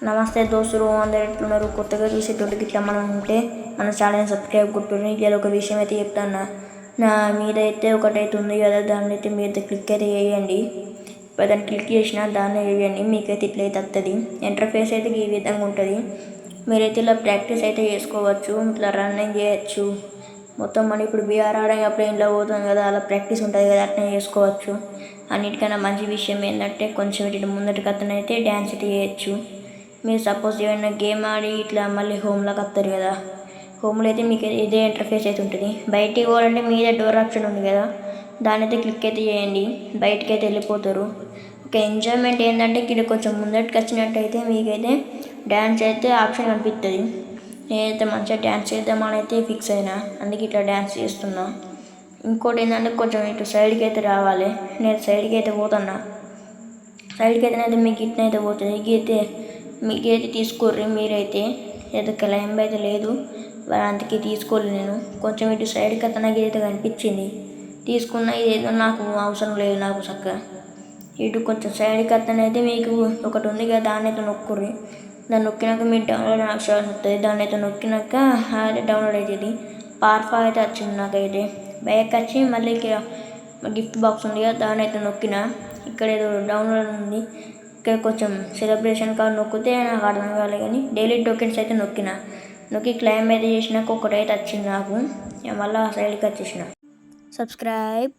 నమస్తే దోస్తులు, అందరు ఎట్లున్నారు? కొత్తగా చూసేటోళ్ళకి ఇట్లా మనం ఉంటే మన ఛానల్ సబ్స్క్రైబ్ కొట్టుకుని ఇలా ఒక విషయం అయితే చెప్తాను. నా మీదైతే ఒకటైతే ఉంది కదా, దాన్ని అయితే మీరు క్లిక్ అయితే చేయండి. దాన్ని క్లిక్ చేసినా దాన్ని వేయండి, మీకైతే ఇట్లయితే వస్తుంది. ఇంటర్ఫేస్ అయితే ఈ విధంగా ఉంటుంది. మీరైతే ఇలా ప్రాక్టీస్ అయితే చేసుకోవచ్చు, ఇట్లా రన్నింగ్ చేయొచ్చు. మొత్తం మనం ఇప్పుడు బీఆర్ అప్పుడు ఇంట్లో పోతాం కదా, అలా ప్రాక్టీస్ ఉంటుంది కదా, అట్లా చేసుకోవచ్చు. అన్నిటికన్నా మంచి విషయం ఏంటంటే కొంచెం ఇటు ముందటికి అతనైతే డ్యాన్స్ అయితే చేయొచ్చు. మీరు సపోజ్ ఏమైనా గేమ్ ఆడి ఇట్లా మళ్ళీ హోమ్లోకి వస్తారు కదా, హోమ్లో అయితే మీకు ఇదే ఇంటర్ఫేస్ అయితే ఉంటుంది. బయటికి పోవాలంటే మీదే డోర్ ఆప్షన్ ఉంది కదా, దాని అయితే క్లిక్ అయితే చేయండి, బయటికి అయితే వెళ్ళిపోతారు. ఒక ఎంజాయ్మెంట్ ఏంటంటే ఇక్కడ కొంచెం ముందటికి వచ్చినట్టయితే మీకైతే డ్యాన్స్ అయితే ఆప్షన్ కనిపిస్తుంది. నేనైతే మంచిగా డ్యాన్స్ చేద్దామని అయితే ఫిక్స్ అయినా, అందుకే ఇట్లా డ్యాన్స్ చేస్తున్నా. ఇంకోటి ఏంటంటే కొంచెం ఇటు సైడ్కి అయితే రావాలి. నేను సైడ్కి అయితే పోతున్నా. సైడ్కి అయితే మీకు ఇట్నైతే పోతుంది. గీతే మీకైతే తీసుకోర్రి, మీరైతే ఏదో క్లైంబ్ అయితే లేదు, అందుకే తీసుకోలేదు. నేను కొంచెం ఇటు సైడ్కి అతను అయితే కనిపించింది, తీసుకున్న. ఇదేదో నాకు అవసరం లేదు, నాకు చక్కగా ఇటు కొంచెం సైడ్కి అతనైతే మీకు ఒకటి ఉంది కదా, దాన్ని అయితే నొక్కుర్రి. దాన్ని నొక్కినాక మీరు డౌన్లోడ్ ఆప్షన్ వస్తుంది, దాన్ని అయితే నొక్కినాక అది డౌన్లోడ్ అవుతుంది. పార్ఫా అయితే వచ్చింది నాకైతే. బ్యాక్ వచ్చి మళ్ళీ గిఫ్ట్ బాక్స్ ఉంది కదా, దాన్ని అయితే నొక్కిన. ఇక్కడ ఏదో డౌన్లోడ్ ఉంది, ఇక్కడ కొంచెం సెలబ్రేషన్ కార్డు నొక్కితే నాకు అర్థం కావాలి, కానీ డైలీ టోకెన్స్ అయితే నొక్కి క్లైమ్ అయితే చేసినాక ఒకటైతే వచ్చింది నాకు. మళ్ళీ సైడ్కి వచ్చేసిన. సబ్స్క్రైబ్.